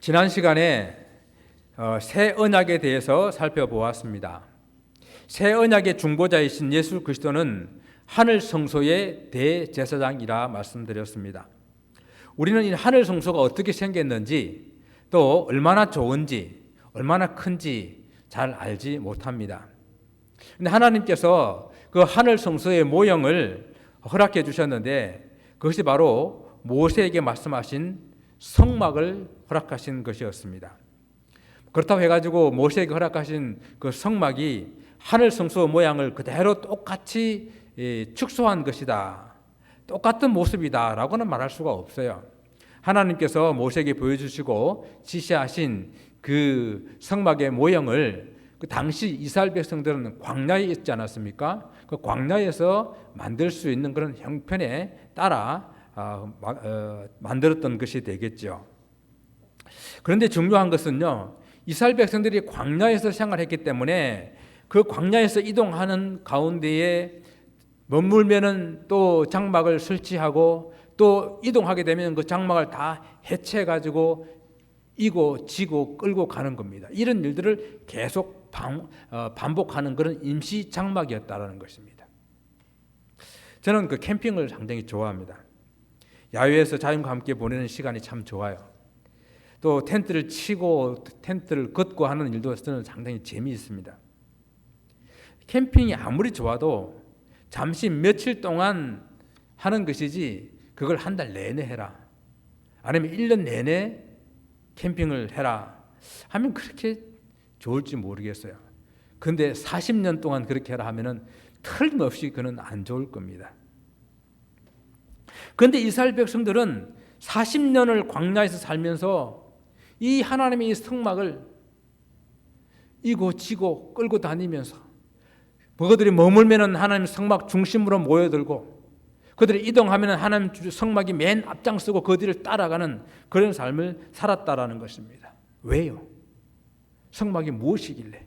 지난 시간에 새 언약에 대해서 살펴보았습니다. 새 언약의 중보자이신 예수 그리스도는 하늘 성소의 대제사장이라 말씀드렸습니다. 우리는 이 하늘 성소가 어떻게 생겼는지 또 얼마나 좋은지 얼마나 큰지 잘 알지 못합니다. 근데 하나님께서 그 하늘 성소의 모형을 허락해 주셨는데 그것이 바로 모세에게 말씀하신 성막을 허락하신 것이었습니다. 그렇다고 해가지고 모세에게 허락하신 그 성막이 하늘 성소 모양을 그대로 똑같이 축소한 것이다, 똑같은 모습이다 라고는 말할 수가 없어요. 하나님께서 모세에게 보여주시고 지시하신 그 성막의 모형을 그 당시 이스라엘 백성들은 광야에 있지 않았습니까? 그 광야에서 만들 수 있는 그런 형편에 따라 만들었던 것이 되겠죠. 그런데 중요한 것은요, 이스라엘 백성들이 광야에서 생활했기 때문에 그 광야에서 이동하는 가운데에 머물면은 또 장막을 설치하고 또 이동하게 되면 그 장막을 다 해체해 가지고 이고 지고 끌고 가는 겁니다. 이런 일들을 계속 반복하는 그런 임시 장막이었다라는 것입니다. 저는 그 캠핑을 상당히 좋아합니다. 야외에서 자연과 함께 보내는 시간이 참 좋아요. 또 텐트를 치고 텐트를 걷고 하는 일도 저는 상당히 재미있습니다. 캠핑이 아무리 좋아도 잠시 며칠 동안 하는 것이지 그걸 한 달 내내 해라, 아니면 1년 내내 캠핑을 해라 하면 그렇게 좋을지 모르겠어요. 그런데 40년 동안 그렇게 해라 하면은 틀림없이 그는 안 좋을 겁니다. 그런데 이스라엘 백성들은 40년을 광야에서 살면서 이 하나님의 이 성막을 이고 지고 끌고 다니면서 그들이 머물면은 하나님 성막 중심으로 모여들고 그들이 이동하면은 하나님 성막이 맨 앞장서고 그 뒤를 따라가는 그런 삶을 살았다라는 것입니다. 왜요? 성막이 무엇이길래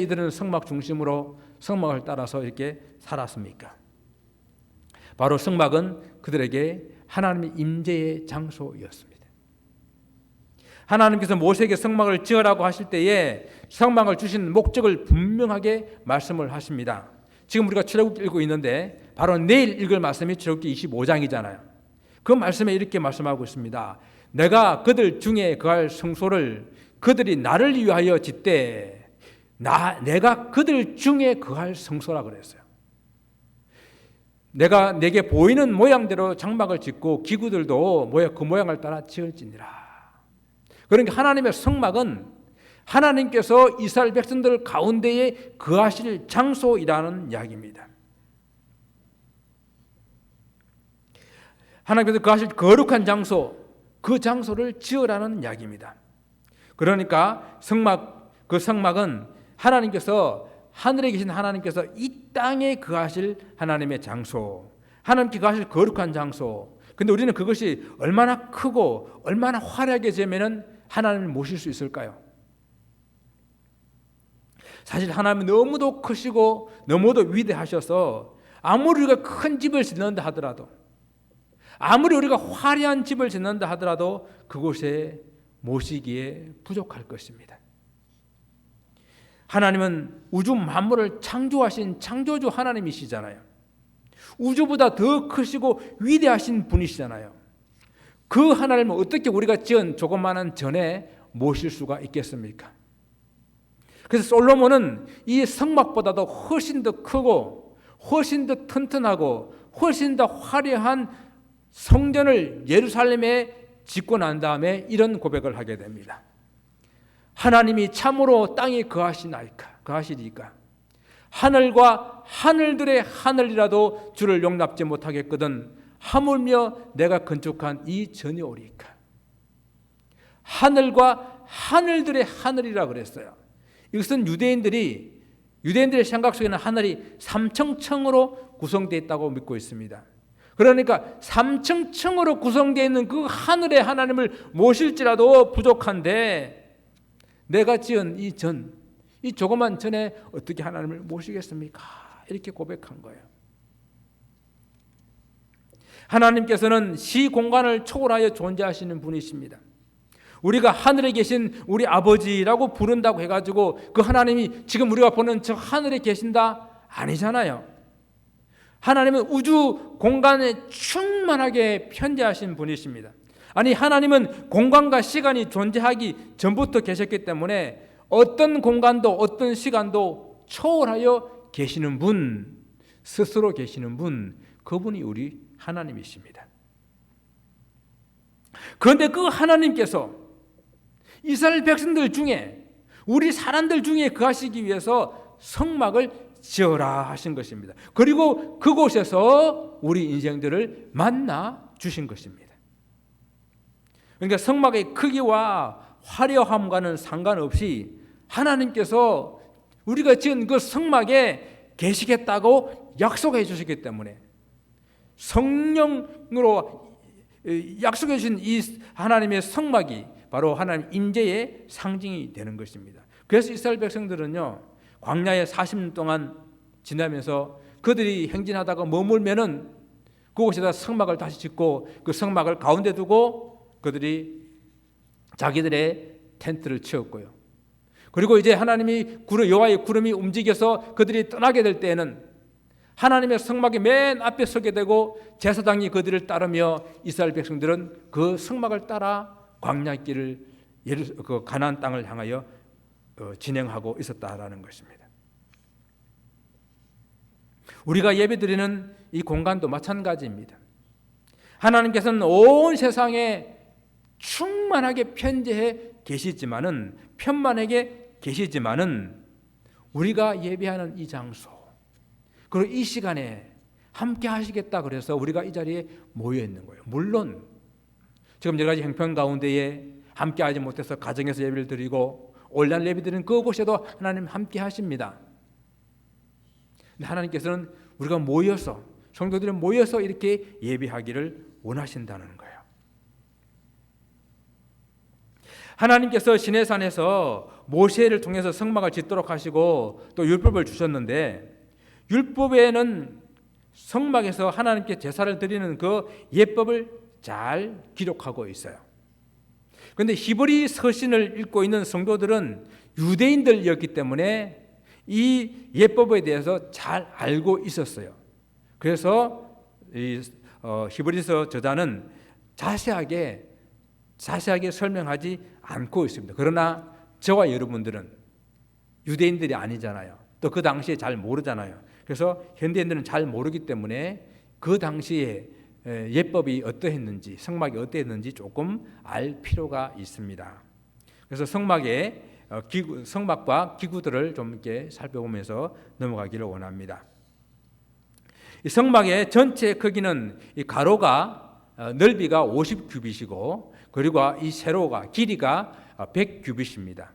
이들은 성막 중심으로 성막을 따라서 이렇게 살았습니까? 바로 성막은 그들에게 하나님의 임재의 장소였습니다. 하나님께서 모세에게 성막을 지으라고 하실 때에 성막을 주신 목적을 분명하게 말씀을 하십니다. 지금 우리가 출애굽기 읽고 있는데 바로 내일 읽을 말씀이 출애굽기 25장이잖아요. 그 말씀에 이렇게 말씀하고 있습니다. 내가 그들 중에 거할 성소를 그들이 나를 위하여 짓되 내가 그들 중에 거할 성소라 그랬어요. 내가 내게 보이는 모양대로 장막을 짓고 기구들도 그 모양을 따라 지을지니라. 그러니까 하나님의 성막은 하나님께서 이스라엘 백성들 가운데에 거하실 장소이라는 이야기입니다. 하나님께서 거하실 거룩한 장소, 그 장소를 지으라는 이야기입니다. 그러니까 그 성막은 하늘에 계신 하나님께서 이 땅에 거하실 하나님의 장소, 하나님께 거하실 거룩한 장소. 근데 우리는 그것이 얼마나 크고 얼마나 화려하게 되면은 하나님을 모실 수 있을까요? 사실 하나님은 너무도 크시고 너무도 위대하셔서 아무리 우리가 큰 집을 짓는다 하더라도, 아무리 우리가 화려한 집을 짓는다 하더라도 그곳에 모시기에 부족할 것입니다. 하나님은 우주 만물을 창조하신 창조주 하나님이시잖아요. 우주보다 더 크시고 위대하신 분이시잖아요. 그 하나님을 어떻게 우리가 지은 조그마한 전에 모실 수가 있겠습니까? 그래서 솔로몬은 이 성막보다도 훨씬 더 크고 훨씬 더 튼튼하고 훨씬 더 화려한 성전을 예루살렘에 짓고 난 다음에 이런 고백을 하게 됩니다. 하나님이 참으로 땅에 거하시리까 하늘과 하늘들의 하늘이라도 주를 용납지 못하겠거든 하물며 내가 건축한 이 전이 오리까. 하늘과 하늘들의 하늘이라 그랬어요. 이것은 유대인들의 생각 속에는 하늘이 삼층층으로 구성되어 있다고 믿고 있습니다. 그러니까 삼층층으로 구성되어 있는 그 하늘의 하나님을 모실지라도 부족한데 내가 지은 이 조그만 전에 어떻게 하나님을 모시겠습니까? 이렇게 고백한 거예요. 하나님께서는 시공간을 초월하여 존재하시는 분이십니다. 우리가 하늘에 계신 우리 아버지라고 부른다고 해가지고 그 하나님이 지금 우리가 보는 저 하늘에 계신다? 아니잖아요. 하나님은 우주 공간에 충만하게 편재하신 분이십니다. 아니, 하나님은 공간과 시간이 존재하기 전부터 계셨기 때문에 어떤 공간도 어떤 시간도 초월하여 계시는 분, 스스로 계시는 분, 그분이 우리 하나님이십니다. 그런데 그 하나님께서 이스라엘 백성들 중에, 우리 사람들 중에 거하시기 위해서 성막을 지어라 하신 것입니다. 그리고 그곳에서 우리 인생들을 만나 주신 것입니다. 그러니까 성막의 크기와 화려함과는 상관없이 하나님께서 우리가 지은 그 성막에 계시겠다고 약속해 주셨기 때문에, 성령으로 약속해 주신 이 하나님의 성막이 바로 하나님 임재의 상징이 되는 것입니다. 그래서 이스라엘 백성들은요, 광야에 40년 동안 지나면서 그들이 행진하다가 머물면은 그곳에다 성막을 다시 짓고 그 성막을 가운데 두고 그들이 자기들의 텐트를 치웠고요. 그리고 이제 하나님이 여호와의 구름이 움직여서 그들이 떠나게 될 때에는 하나님의 성막의 맨 앞에 서게 되고 제사장이 그들을 따르며 이스라엘 백성들은 그 성막을 따라 광야길을 그 가나안 땅을 향하여 진행하고 있었다라는 것입니다. 우리가 예배드리는 이 공간도 마찬가지입니다. 하나님께서는 온 세상에 충만하게 편재해 편만하게 계시지만은 우리가 예배하는 이 장소, 그리고 이 시간에 함께 하시겠다 그래서 우리가 이 자리에 모여 있는 거예요. 물론 지금 여러 가지 형편 가운데에 함께 하지 못해서 가정에서 예배를 드리고 온라인 예배 드리는 그곳에도 하나님 함께 하십니다. 근데 하나님께서는 우리가 모여서, 성도들이 모여서 이렇게 예배하기를 원하신다는 거예요. 하나님께서 시내산에서 모세를 통해서 성막을 짓도록 하시고 또 율법을 주셨는데, 율법에는 성막에서 하나님께 제사를 드리는 그 예법을 잘 기록하고 있어요. 그런데 히브리 서신을 읽고 있는 성도들은 유대인들이었기 때문에 이 예법에 대해서 잘 알고 있었어요. 그래서 이 히브리서 저자는 자세하게 설명하지 않고 있습니다. 그러나 저와 여러분들은 유대인들이 아니잖아요. 또 그 당시에 잘 모르잖아요. 그래서 현대인들은 잘 모르기 때문에 그 당시에 예법이 어떠했는지, 성막이 어떠했는지 조금 알 필요가 있습니다. 그래서 성막과 기구들을 좀 이렇게 살펴보면서 넘어가기를 원합니다. 이 성막의 전체 크기는 이 가로가 넓이가 50규빗이고, 그리고 이 세로가 길이가 100규빗입니다.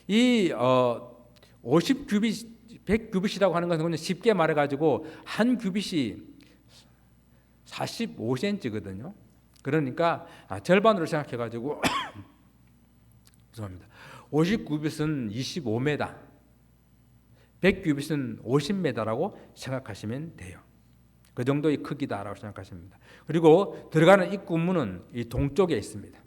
이 50규빗, 100규빗이라고 하는 것은 쉽게 말해가지고 한 규빗이 45cm거든요. 그러니까 절반으로 생각해가지고 죄송합니다. 50규빗은 25m, 100규빗은 50m라고 생각하시면 돼요. 그 정도의 크기다라고 생각하십니다. 그리고 들어가는 입구문은 이 동쪽에 있습니다.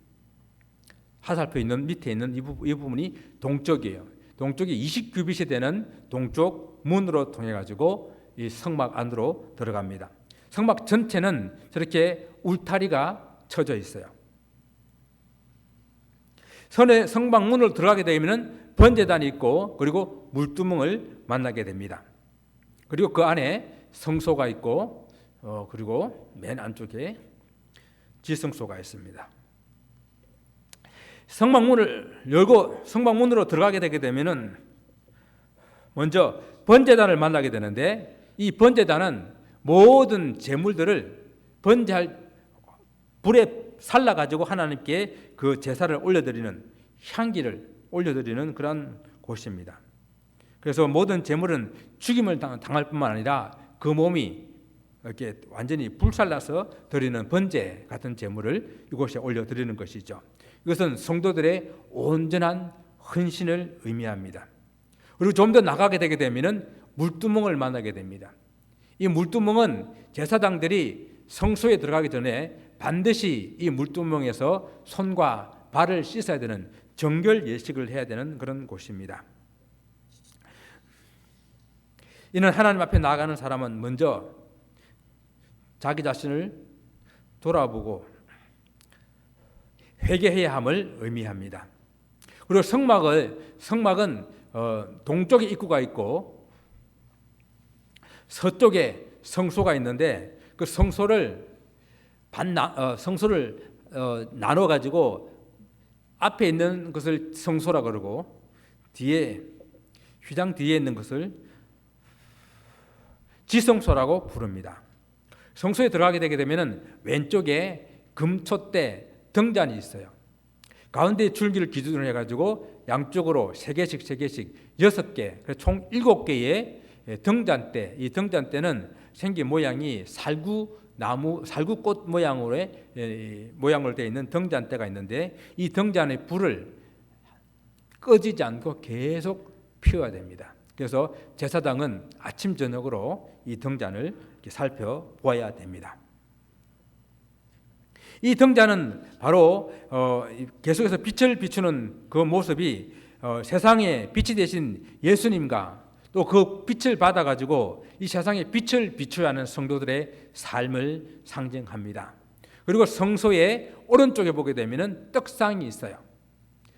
화살표 있는 밑에 있는 이 부분이 동쪽이에요. 동쪽이 20규빗이 되는 동쪽 문으로 통해 가지고 이 성막 안으로 들어갑니다. 성막 전체는 저렇게 울타리가 쳐져 있어요. 성막 문으로 들어가게 되면 번제단이 있고, 그리고 물두멍을 만나게 됩니다. 그리고 그 안에 성소가 있고, 그리고 맨 안쪽에 지성소가 있습니다. 성막문을 열고 성막문으로 들어가게 되게 되면은 먼저 번제단을 만나게 되는데, 이 번제단은 모든 제물들을 번제할 불에 살라 가지고 하나님께 그 제사를 올려드리는, 향기를 올려드리는 그런 곳입니다. 그래서 모든 제물은 죽임을 당할 뿐만 아니라 그 몸이 이렇게 완전히 불살라서 드리는 번제 같은 제물을 이곳에 올려드리는 것이죠. 이것은 성도들의 온전한 헌신을 의미합니다. 그리고 좀 더 나가게 되게 되면 물두멍을 만나게 됩니다. 이 물두멍은 제사장들이 성소에 들어가기 전에 반드시 이 물두멍에서 손과 발을 씻어야 되는 정결 예식을 해야 되는 그런 곳입니다. 이는 하나님 앞에 나아가는 사람은 먼저 자기 자신을 돌아보고 회개해야 함을 의미합니다. 그리고 성막은 동쪽에 입구가 있고 서쪽에 성소가 있는데 그 성소를 나눠 가지고 앞에 있는 것을 성소라 그러고 뒤에 휘장 뒤에 있는 것을 지성소라고 부릅니다. 성소에 들어가게 되게 되면은 왼쪽에 금촛대 등잔이 있어요. 가운데 줄기를 기준으로 해가지고 양쪽으로 3개씩 6개, 총 7개의 등잔대. 이 등잔대는 생긴 모양이 살구꽃 모양으로 되어 있는 등잔대가 있는데 이 등잔의 불을 꺼지지 않고 계속 피워야 됩니다. 그래서 제사장은 아침 저녁으로 이 등잔을 살펴보아야 됩니다. 이 등잔은 바로 계속해서 빛을 비추는 그 모습이 세상에 빛이 되신 예수님과 또 그 빛을 받아가지고 이 세상에 빛을 비추어야 하는 성도들의 삶을 상징합니다. 그리고 성소의 오른쪽에 보게 되면 떡상이 있어요.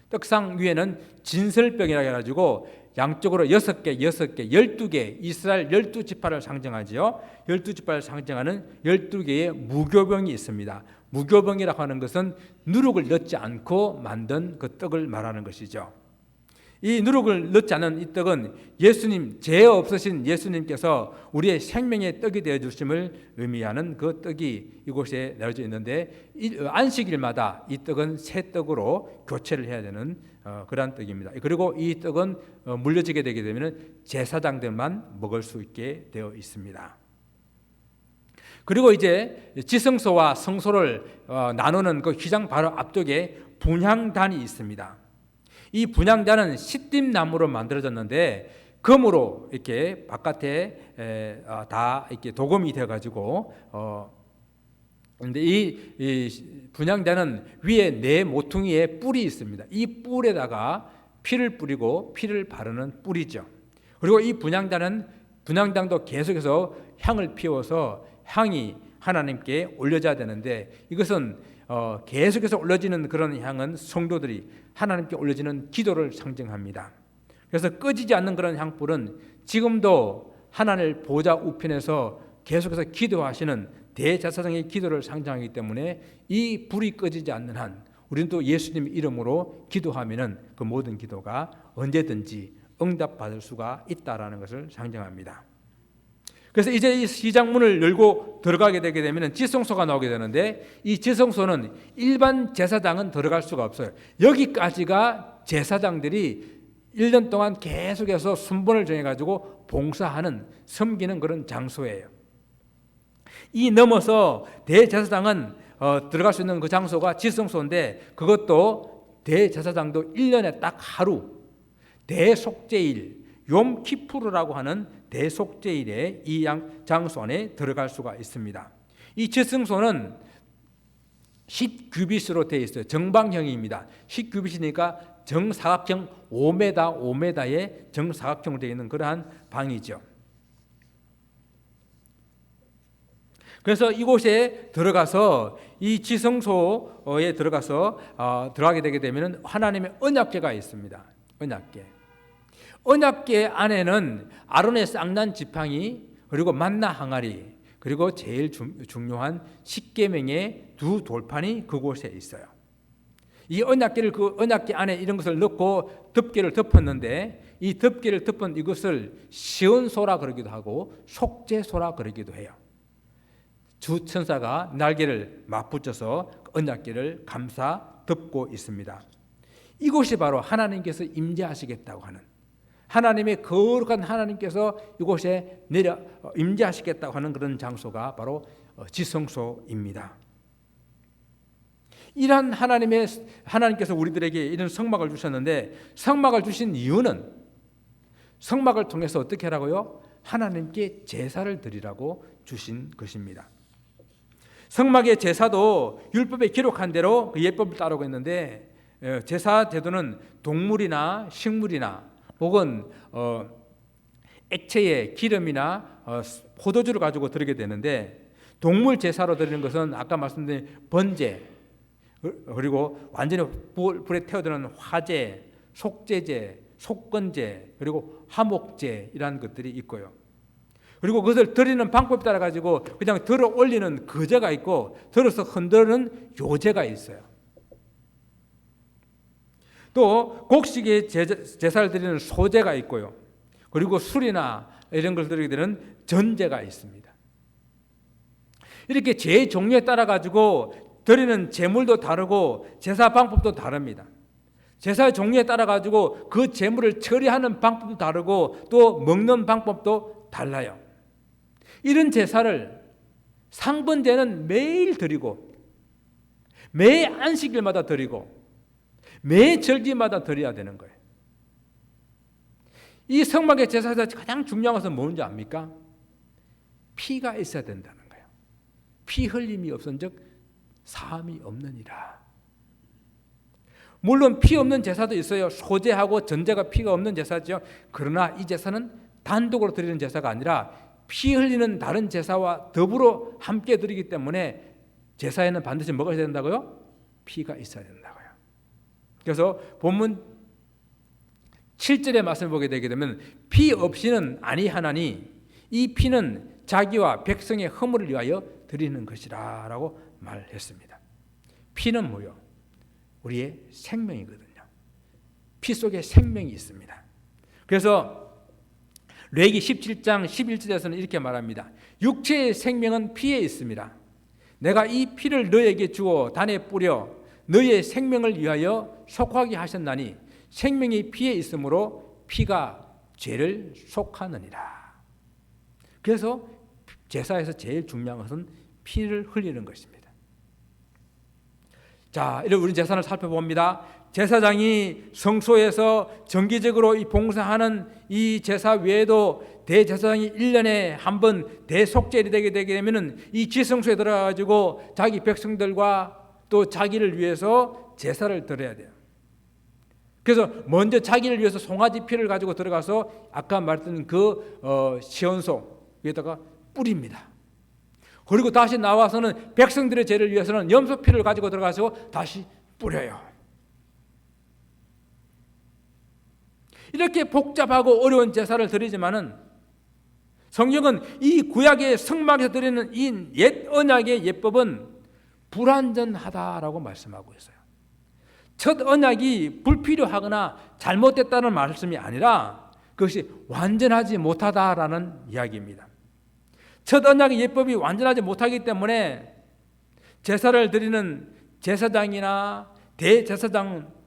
떡상 위에는 진설병이라고 해가지고 양쪽으로 6개, 12개 이스라엘 12지파를 상징하지요. 12지파를 상징하는 12개의 무교병이 있습니다. 무교병이라고 하는 것은 누룩을 넣지 않고 만든 그 떡을 말하는 것이죠. 이 누룩을 넣지 않은 이 떡은 예수님, 죄 없으신 예수님께서 우리의 생명의 떡이 되어 주심을 의미하는 그 떡이 이곳에 내려져 있는데 안식일마다 이 떡은 새 떡으로 교체를 해야 되는 그러한 떡입니다. 그리고 이 떡은 물려지게 되게 되면 제사장들만 먹을 수 있게 되어 있습니다. 그리고 이제 지성소와 성소를 나누는 그 휘장 바로 앞쪽에 분향단이 있습니다. 이 분향단은 시띠나무로 만들어졌는데 금으로 이렇게 바깥에 다 이렇게 도금이 되어 가지고 근데 이 분향단은 위에 4모퉁이의 뿔이 있습니다. 이 뿔에다가 피를 뿌리고 피를 바르는 뿔이죠. 그리고 이 분향단도 계속해서 향을 피워서 향이 하나님께 올려져야 되는데 이것은 계속해서 올려지는 그런 향은 성도들이 하나님께 올려지는 기도를 상징합니다. 그래서 꺼지지 않는 그런 향불은 지금도 하나님 보좌 우편에서 계속해서 기도하시는 대제사장의 기도를 상징하기 때문에 이 불이 꺼지지 않는 한 우리는 또 예수님 이름으로 기도하면은 그 모든 기도가 언제든지 응답받을 수가 있다라는 것을 상징합니다. 그래서 이제 이 시장문을 열고 들어가게 되게 되면 지성소가 나오게 되는데 이 지성소는 일반 제사장은 들어갈 수가 없어요. 여기까지가 제사장들이 1년 동안 계속해서 순번을 정해가지고 봉사하는 섬기는 그런 장소예요. 이 넘어서 대제사장은 들어갈 수 있는 그 장소가 지성소인데 그것도 대제사장도 1년에 딱 하루 대속죄일 욤키푸르라고 하는 대속죄일에 이 장소 안에 들어갈 수가 있습니다. 이 지성소는 10규빗으로 되어 있어요. 정방형입니다. 10규빗이니까 정사각형 5m의 정사각형으로 되어 있는 그러한 방이죠. 그래서 이곳에 들어가서 이 지성소에 들어가게 되게 되면 하나님의 언약궤가 있습니다. 언약궤 안에는 아론의 쌍난 지팡이 그리고 만나 항아리 그리고 제일 중요한 십계명의 2 돌판이 그곳에 있어요. 이 언약궤를 그 언약궤 안에 이런 것을 넣고 덮개를 덮었는데 이 덮개를 덮은 이것을 시온소라 그러기도 하고 속죄소라 그러기도 해요. 주 천사가 날개를 맞붙여서 언약궤를 감싸 덮고 있습니다. 이곳이 바로 하나님께서 임재하시겠다고 하는 하나님의 거룩한 하나님께서 이곳에 임재하시겠다고 하는 그런 장소가 바로 지성소입니다. 이러한 하나님께서 우리들에게 이런 성막을 주셨는데 성막을 주신 이유는 성막을 통해서 어떻게 하라고요? 하나님께 제사를 드리라고 주신 것입니다. 성막의 제사도 율법에 기록한 대로 그 예법을 따르고 있는데 제사 제도는 동물이나 식물이나 혹은 액체의 기름이나 포도주를 가지고 드리게 되는데, 동물 제사로 드리는 것은 아까 말씀드린 번제, 그리고 완전히 불에 태워드는 화제, 속제제, 속건제, 그리고 화목제이라는 것들이 있고요. 그리고 그것을 드리는 방법에 따라 가지고 그냥 들어 올리는 거제가 있고, 들어서 흔드는 요제가 있어요. 또 곡식의 제사를 드리는 소제가 있고요. 그리고 술이나 이런 걸 드리게 되는 전제가 있습니다. 이렇게 제 종류에 따라 가지고 드리는 제물도 다르고 제사 방법도 다릅니다. 제사의 종류에 따라 가지고 그 제물을 처리하는 방법도 다르고 또 먹는 방법도 달라요. 이런 제사를 상번제는 매일 드리고, 매 안식일마다 드리고, 매 절기마다 드려야 되는 거예요. 이 성막의 제사에서 가장 중요한 것은 뭔지 압니까? 피가 있어야 된다는 거예요. 피 흘림이 없은즉 사함이 없느니라. 물론 피 없는 제사도 있어요. 소제하고 전제가 피가 없는 제사죠. 그러나 이 제사는 단독으로 드리는 제사가 아니라 피 흘리는 다른 제사와 더불어 함께 드리기 때문에 제사에는 반드시 뭐가 있어야 된다고요? 피가 있어야 된다고요. 그래서 본문 7절의 말씀을 보게 되게 되면 피 없이는 아니하나니 이 피는 자기와 백성의 허물을 위하여 드리는 것이라 라고 말했습니다. 피는 뭐요? 우리의 생명이거든요. 피 속에 생명이 있습니다. 그래서 레위기 17장 11절에서는 이렇게 말합니다. 육체의 생명은 피에 있습니다. 내가 이 피를 너에게 주어 단에 뿌려 너의 생명을 위하여 속하게 하셨나니 생명이 피에 있으므로 피가 죄를 속하느니라. 그래서 제사에서 제일 중요한 것은 피를 흘리는 것입니다. 자, 이제 우리 제사를 살펴봅니다. 제사장이 성소에서 정기적으로 이 봉사하는 이 제사 외에도 대제사장이 1년에 한 번 대속죄일이 되게 되면 이 지성소에 들어가가지고 자기 백성들과 또 자기를 위해서 제사를 드려야 돼요. 그래서 먼저 자기를 위해서 송아지 피를 가지고 들어가서 아까 말했던 그 시온소 위에다가 뿌립니다. 그리고 다시 나와서는 백성들의 죄를 위해서는 염소 피를 가지고 들어가서 다시 뿌려요. 이렇게 복잡하고 어려운 제사를 드리지만은 성경은 이 구약의 성막에서 드리는 이 옛 언약의 예법은 불완전하다라고 말씀하고 있어요. 첫 언약이 불필요하거나 잘못됐다는 말씀이 아니라 그것이 완전하지 못하다라는 이야기입니다. 첫 언약의 예법이 완전하지 못하기 때문에 제사를 드리는 제사장이나 대제사장은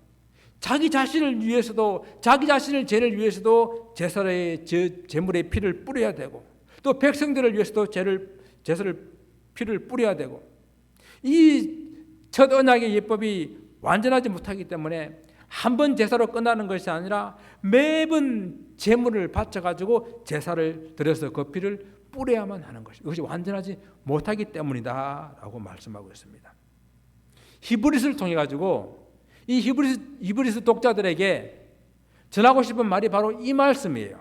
자기 자신을 위해서도, 자기 자신의 죄를 위해서도 제사의 제물의 피를 뿌려야 되고, 또 백성들을 위해서도 제사를 피를 뿌려야 되고, 이 첫 언약의 예법이 완전하지 못하기 때문에 한 번 제사로 끝나는 것이 아니라 매번 제물을 바쳐가지고 제사를 드려서 그 피를 뿌려야만 하는 것이, 그것이 완전하지 못하기 때문이다라고 말씀하고 있습니다. 히브리서를 통해 가지고 이 히브리서 독자들에게 전하고 싶은 말이 바로 이 말씀이에요.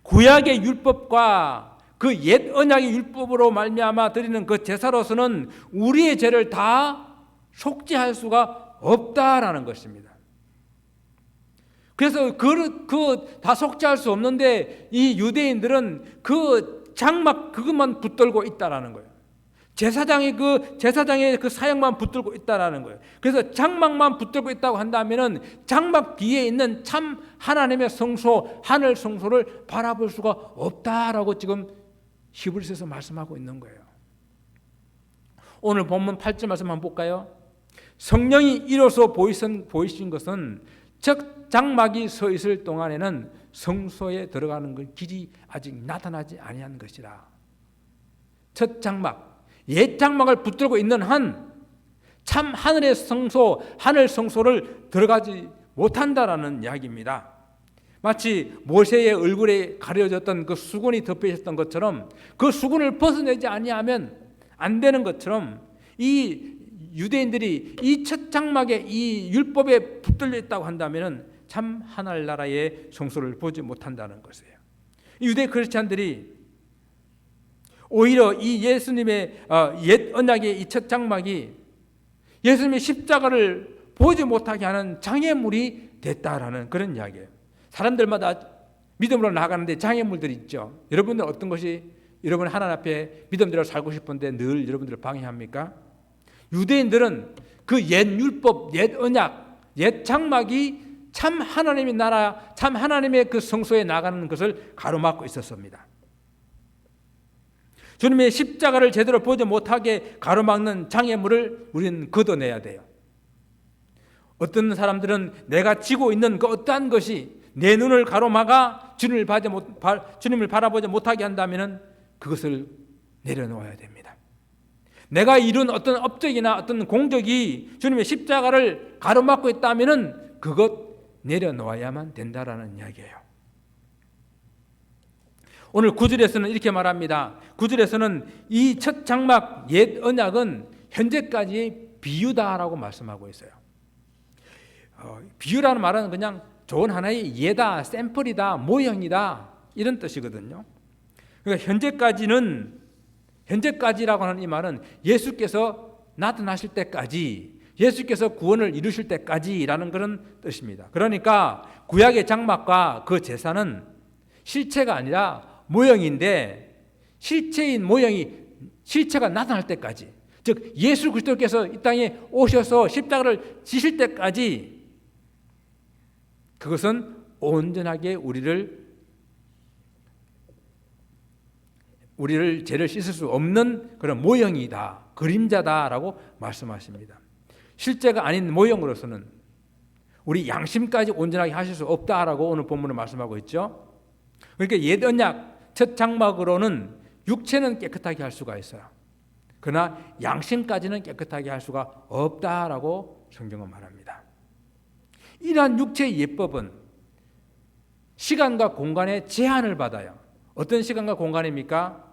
구약의 율법과 그 옛 언약의 율법으로 말미암아 드리는 그 제사로서는 우리의 죄를 다 속죄할 수가 없다라는 것입니다. 그래서 그 다 속죄할 수 없는데 이 유대인들은 그 장막 그것만 붙들고 있다라는 거예요. 제사장의 그 사역만 붙들고 있다라는 거예요. 그래서 장막만 붙들고 있다고 한다면은 장막 뒤에 있는 참 하나님의 성소, 하늘 성소를 바라볼 수가 없다라고 지금 히브리서에서 말씀하고 있는 거예요. 오늘 본문 8절 말씀 한번 볼까요? 성령이 이로써 보이신 것은 즉 장막이 서 있을 동안에는 성소에 들어가는 그 길이 아직 나타나지 아니한 것이라. 첫 장막, 옛 장막을 붙들고 있는 한 참 하늘의 성소, 하늘 성소를 들어가지 못한다라는 이야기입니다. 마치 모세의 얼굴에 가려졌던 그 수건이 덮여 있었던 것처럼 그 수건을 벗어내지 아니하면 안 되는 것처럼 이 유대인들이 이 첫 장막에 이 율법에 붙들려 있다고 한다면 참 하늘 나라의 성소를 보지 못한다는 것이에요. 유대 크리스찬들이 오히려 이 예수님의 옛 언약의 이 첫 장막이 예수님의 십자가를 보지 못하게 하는 장애물이 됐다라는 그런 이야기예요. 사람들마다 믿음으로 나아가는데 장애물들이 있죠. 여러분들 어떤 것이 여러분 하나님 앞에 믿음대로 살고 싶은데 늘 여러분들을 방해합니까? 유대인들은 그 옛 율법, 옛 언약, 옛 장막이 참 하나님의 나라, 참 하나님의 그 성소에 나가는 것을 가로막고 있었습니다. 주님의 십자가를 제대로 보지 못하게 가로막는 장애물을 우리는 걷어내야 돼요. 어떤 사람들은 내가 지고 있는 그 어떠한 것이 내 눈을 가로막아 주님을 바라보지 못하게 한다면 그것을 내려놓아야 됩니다. 내가 이룬 어떤 업적이나 어떤 공적이 주님의 십자가를 가로막고 있다면 그것 내려놓아야만 된다라는 이야기예요. 오늘 9절에서는 이렇게 말합니다. 9절에서는 이 첫 장막 옛 언약은 현재까지 비유다라고 말씀하고 있어요. 비유라는 말은 그냥 좋은 하나의 예다, 샘플이다, 모형이다 이런 뜻이거든요. 그러니까 현재까지라고 하는 이 말은 예수께서 나타나실 때까지, 예수께서 구원을 이루실 때까지라는 그런 뜻입니다. 그러니까 구약의 장막과 그 제사는 실체가 아니라 모형인데, 실체인 모형이 실체가 나타날 때까지, 즉 예수 그리스도께서 이 땅에 오셔서 십자가를 지실 때까지 그것은 온전하게 우리를 죄를 씻을 수 없는 그런 모형이다, 그림자다라고 말씀하십니다. 실제가 아닌 모형으로서는 우리 양심까지 온전하게 하실 수 없다라고 오늘 본문을 말씀하고 있죠. 그러니까 옛 언약 첫 장막으로는 육체는 깨끗하게 할 수가 있어요. 그러나 양심까지는 깨끗하게 할 수가 없다라고 성경은 말합니다. 이러한 육체의 예법은 시간과 공간의 제한을 받아요. 어떤 시간과 공간입니까?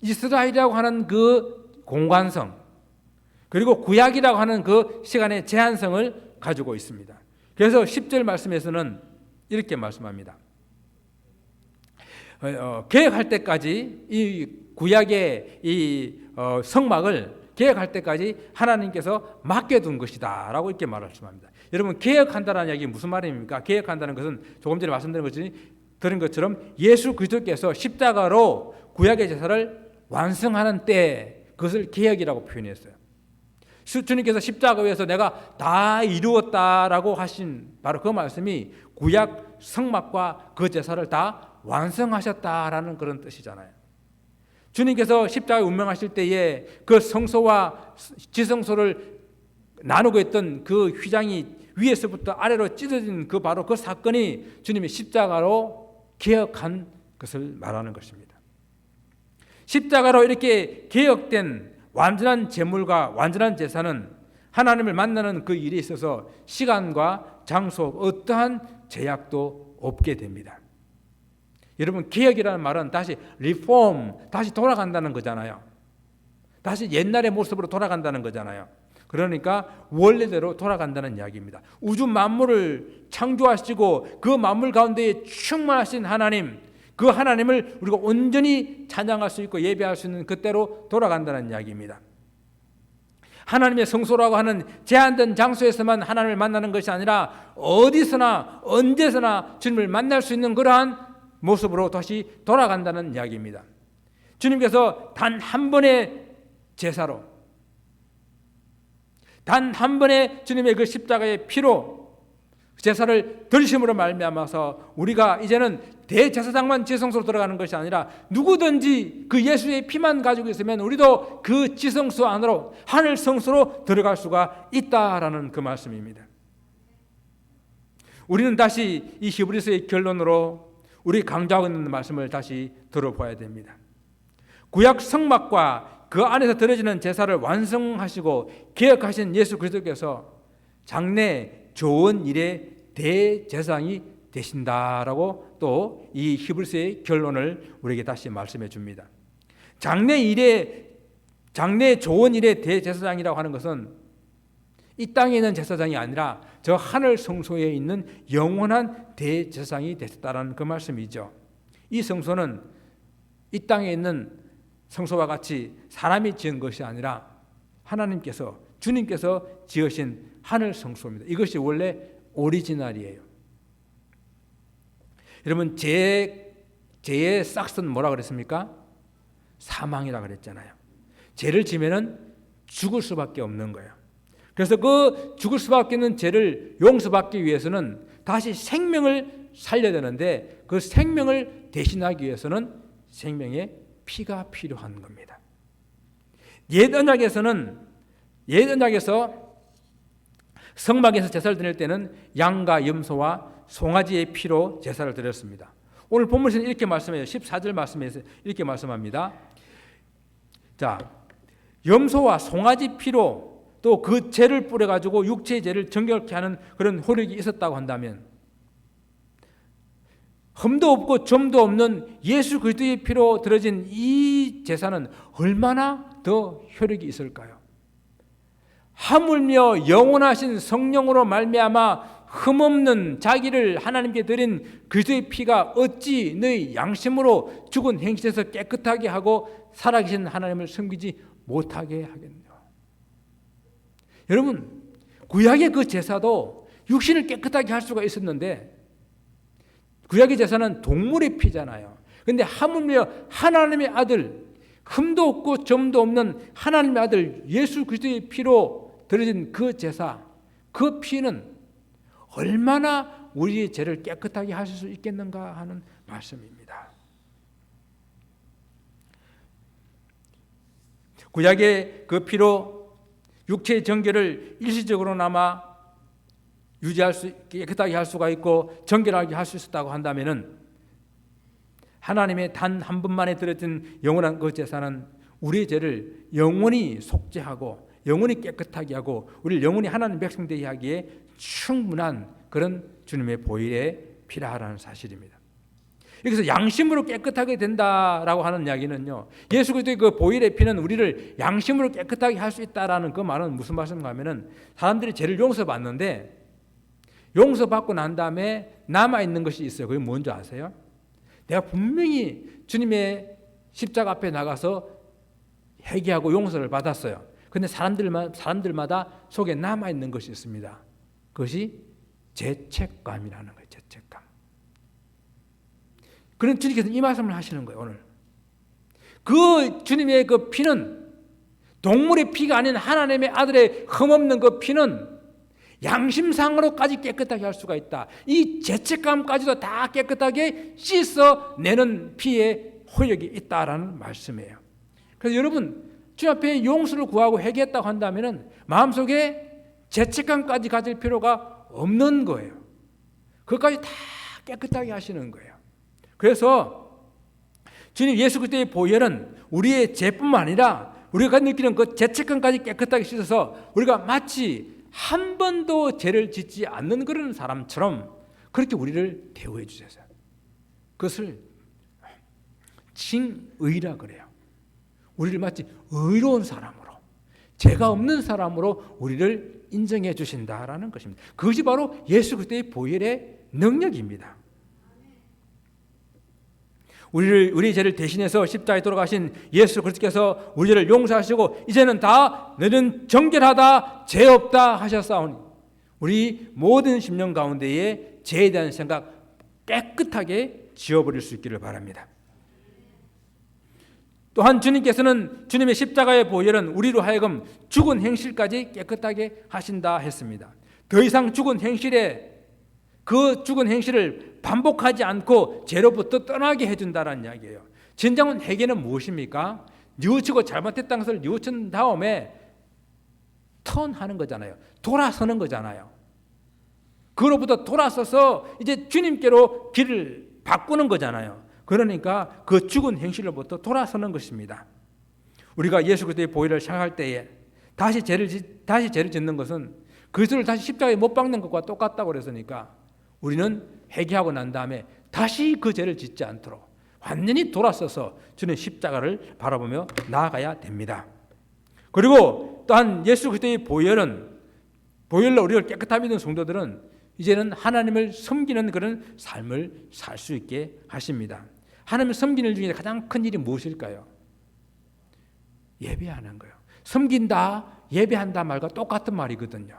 이스라엘이라고 하는 그 공간성, 그리고 구약이라고 하는 그 시간의 제한성을 가지고 있습니다. 그래서 10절 말씀에서는 이렇게 말씀합니다. 계획할 때까지 이 구약의 이 성막을 계획할 때까지 하나님께서 맡겨둔 것이다 라고 이렇게 말씀합니다. 여러분, 계획한다는 이야기 무슨 말입니까? 계획한다는 것은 조금 전에 들은 것처럼 예수 그리스도께서 십자가로 구약의 제사를 완성하는 때 그것을 계획이라고 표현했어요. 주님께서 십자가 위에서 내가 다 이루었다라고 하신 바로 그 말씀이 구약 성막과 그 제사를 다 완성하셨다라는 그런 뜻이잖아요. 주님께서 십자가에 운명하실 때에 그 성소와 지성소를 나누고 있던 그 휘장이 위에서부터 아래로 찢어진 그 바로 그 사건이 주님의 십자가로 개혁한 것을 말하는 것입니다. 십자가로 이렇게 개혁된 완전한 제물과 완전한 제사는 하나님을 만나는 그 일에 있어서 시간과 장소, 어떠한 제약도 없게 됩니다. 여러분, 개혁이라는 말은 다시 리폼, 다시 돌아간다는 거잖아요. 다시 옛날의 모습으로 돌아간다는 거잖아요. 그러니까 원래대로 돌아간다는 이야기입니다. 우주 만물을 창조하시고 그 만물 가운데에 충만하신 하나님, 그 하나님을 우리가 온전히 찬양할 수 있고 예배할 수 있는 그때로 돌아간다는 이야기입니다. 하나님의 성소라고 하는 제한된 장소에서만 하나님을 만나는 것이 아니라 어디서나 언제서나 주님을 만날 수 있는 그러한 모습으로 다시 돌아간다는 이야기입니다. 주님께서 단 한 번의 제사로, 단 한 번의 주님의 그 십자가의 피로 제사를 드리심으로 말미암아서 우리가 이제는 대제사장만 지성소로 들어가는 것이 아니라 누구든지 그 예수의 피만 가지고 있으면 우리도 그 지성소 안으로, 하늘 성소로 들어갈 수가 있다라는 그 말씀입니다. 우리는 다시 이 히브리서의 결론으로 우리 강조하고 있는 말씀을 다시 들어봐야 됩니다. 구약 성막과 그 안에서 드려지는 제사를 완성하시고 개혁하신 예수 그리스도께서 장래 좋은 일의 대제사장이 되신다라고 또 이 히브리서의 결론을 우리에게 다시 말씀해 줍니다. 장래 일의 장래 좋은 일의 대제사장이라고 하는 것은 이 땅에 있는 제사장이 아니라 저 하늘 성소에 있는 영원한 대제사장이 되셨다라는 그 말씀이죠. 이 성소는 이 땅에 있는 성소와 같이 사람이 지은 것이 아니라 하나님께서, 주님께서 지으신 하늘 성소입니다. 이것이 원래 오리지널이에요. 여러분, 죄의 싹은 뭐라 그랬습니까? 사망이라 그랬잖아요. 죄를 지면은 죽을 수밖에 없는 거예요. 그래서 그 죽을 수밖에 없는 죄를 용서받기 위해서는 다시 생명을 살려야 되는데, 그 생명을 대신하기 위해서는 생명의 피가 필요한 겁니다. 옛 언약에서 성막에서 제사를 드릴 때는 양과 염소와 송아지의 피로 제사를 드렸습니다. 오늘 본문에서는 이렇게 말씀해요. 14절 말씀에서 이렇게 말씀합니다. 자, 염소와 송아지 피로 또 그 죄를 뿌려가지고 육체의 죄를 정결케 하는 그런 효력이 있었다고 한다면, 흠도 없고 점도 없는 예수 그리스도의 피로 드려진 이 제사는 얼마나 더 효력이 있을까요? 하물며 영원하신 성령으로 말미암아 흠없는 자기를 하나님께 드린 그리스도의 피가 어찌 너희 양심으로 죽은 행실에서 깨끗하게 하고 살아계신 하나님을 섬기지 못하게 하겠노. 여러분, 구약의 그 제사도 육신을 깨끗하게 할 수가 있었는데, 구약의 제사는 동물의 피잖아요. 그런데 하물며 하나님의 아들, 흠도 없고 점도 없는 하나님의 아들 예수 그리스도의 피로 드려진 그 제사, 그 피는 얼마나 우리의 죄를 깨끗하게 하실 수 있겠는가 하는 말씀입니다. 구약의 그 피로 육체의 정결을 일시적으로나마 유지할 수, 깨끗하게 할 수가 있고 정결하게 할 수 있었다고 한다면은, 하나님의 단 한 번만에 드려진 영원한 그 제사는 우리의 죄를 영원히 속죄하고 영원히 깨끗하게 하고 우리를 영원히 하나님 백성 되게 하기에 충분한 그런 주님의 보혈의 피라라는 사실입니다. 여기서 양심으로 깨끗하게 된다라고 하는 이야기는요, 예수 그리스도의 그 보혈의 피는 우리를 양심으로 깨끗하게 할 수 있다라는 그 말은 무슨 말씀인가 하면은, 사람들이 죄를 용서받는데 용서받고 난 다음에 남아있는 것이 있어요. 그게 뭔지 아세요? 내가 분명히 주님의 십자가 앞에 나가서 회개하고 용서를 받았어요. 그런데 사람들마다 속에 남아있는 것이 있습니다. 그것이 죄책감이라는 거예요. 죄책감. 그런 주님께서 이 말씀을 하시는 거예요. 오늘 그 주님의 그 피는, 동물의 피가 아닌 하나님의 아들의 흠없는 그 피는 양심상으로까지 깨끗하게 할 수가 있다. 이 죄책감까지도 다 깨끗하게 씻어내는 피의 효력이 있다라는 말씀이에요. 그래서 여러분, 주님 앞에 용서를 구하고 회개했다고 한다면 마음속에 죄책감까지 가질 필요가 없는 거예요. 그것까지 다 깨끗하게 하시는 거예요. 그래서 주님 예수 그리스도의 보혈은 우리의 죄뿐만 아니라 우리가 느끼는 그 죄책감까지 깨끗하게 씻어서 우리가 마치 한 번도 죄를 짓지 않는 그런 사람처럼 그렇게 우리를 대우해 주셔서, 그것을 칭의라 그래요. 우리를 마치 의로운 사람으로, 죄가 없는 사람으로 우리를 인정해 주신다라는 것입니다. 그것이 바로 예수 그리스도의 보혈의 능력입니다. 우리의 죄를 대신해서 십자가에 돌아가신 예수 그리스도께서 우리를 용서하시고 이제는 다 너는 정결하다 죄 없다 하셨사오니 우리 모든 심령 가운데에 죄에 대한 생각 깨끗하게 지워버릴 수 있기를 바랍니다. 또한 주님께서는 주님의 십자가의 보혈은 우리로 하여금 죽은 행실까지 깨끗하게 하신다 했습니다. 더 이상 죽은 행실에 그 죽은 행실을 반복하지 않고 죄로부터 떠나게 해준다는 이야기예요. 진정한 회개는 무엇입니까? 뉘우치고 잘못했다는 것을 뉘우친 다음에 턴하는 거잖아요. 돌아서는 거잖아요. 그로부터 돌아서서 이제 주님께로 길을 바꾸는 거잖아요. 그러니까 그 죽은 행실로부터 돌아서는 것입니다. 우리가 예수 그리스도의 보혈을 생각할 때에 다시 죄를 짓는 것은 그리스도를 다시 십자가에 못 박는 것과 똑같다고 그랬으니까 우리는 회개하고 난 다음에 다시 그 죄를 짓지 않도록 완전히 돌아서서 주님 십자가를 바라보며 나아가야 됩니다. 그리고 또한 예수 그리스도의 보혈로 우리를 깨끗함 믿는 성도들은 이제는 하나님을 섬기는 그런 삶을 살 수 있게 하십니다. 하나님을 섬기는 일 중에 가장 큰 일이 무엇일까요? 예배하는 거예요. 섬긴다, 예배한다 말과 똑같은 말이거든요.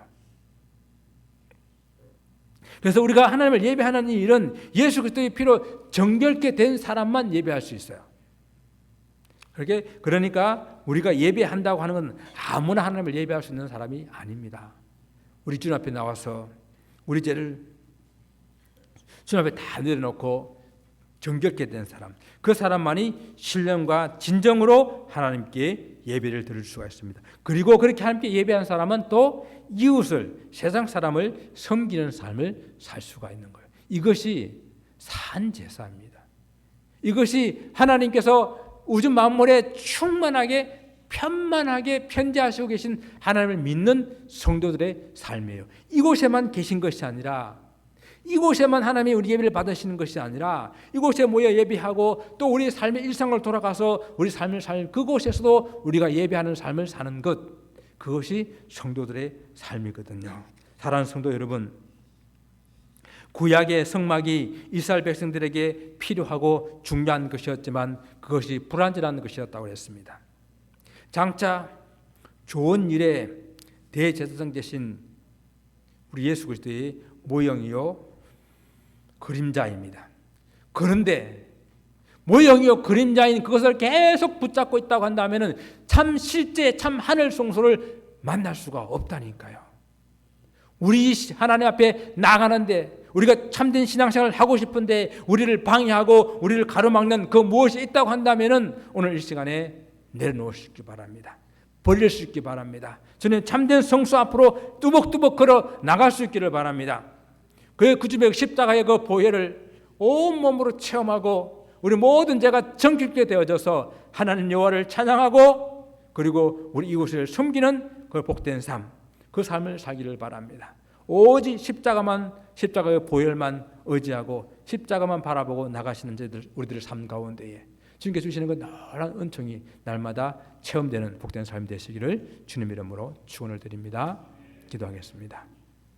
그래서 우리가 하나님을 예배하는 이 일은 예수 그리스도의 피로 정결케 된 사람만 예배할 수 있어요. 그러니까 우리가 예배한다고 하는 건 아무나 하나님을 예배할 수 있는 사람이 아닙니다. 우리 주님 앞에 나와서 우리 죄를 주님 앞에 다 내려놓고 정결케 된 사람, 그 사람만이 신령과 진정으로 하나님께 예배를 드릴 수가 있습니다. 그리고 그렇게 하나님께 예배한 사람은 또 이웃을, 세상 사람을 섬기는 삶을 살 수가 있는 거예요. 이것이 산제사입니다. 이것이 하나님께서 우주 만물에 충만하게 편만하게 편재하시고 계신 하나님을 믿는 성도들의 삶이에요. 이곳에만 계신 것이 아니라, 이곳에만 하나님이 우리 예배를 받으시는 것이 아니라, 이곳에 모여 예배하고 또 우리 삶의 일상을 돌아가서 우리 삶을 살 그곳에서도 우리가 예배하는 삶을 사는 것, 그것이 성도들의 삶이거든요. 사랑하는 성도 여러분, 구약의 성막이 이스라엘 백성들에게 필요하고 중요한 것이었지만 그것이 불완전한 것이었다고 했습니다. 장차 좋은 일의 대제사장 되신 우리 예수 그리스도의 모형이요 그림자입니다. 그런데 모형이요 그림자인 그것을 계속 붙잡고 있다고 한다면 참 실제 참 하늘 성소를 만날 수가 없다니까요. 우리 하나님 앞에 나가는데, 우리가 참된 신앙생활을 하고 싶은데 우리를 방해하고 우리를 가로막는 그 무엇이 있다고 한다면 오늘 이 시간에 내려놓으시기 바랍니다. 버릴 수 있기 바랍니다. 저는 참된 성수 앞으로 뚜벅뚜벅 걸어 나갈 수 있기를 바랍니다. 그 주님의 십자가의 그 보혈을 온몸으로 체험하고 우리 모든 죄가 정결케 되어져서 하나님 여호와를 찬양하고 그리고 우리 이웃을 섬기는 그 복된 삶, 그 삶을 살기를 바랍니다. 오직 십자가의 보혈만 의지하고 십자가만 바라보고 나가시는 우리들의 삶 가운데에 주님께서 주시는 그 노란 은총이 날마다 체험되는 복된 삶 되시기를 주님 이름으로 축원을 드립니다. 기도하겠습니다.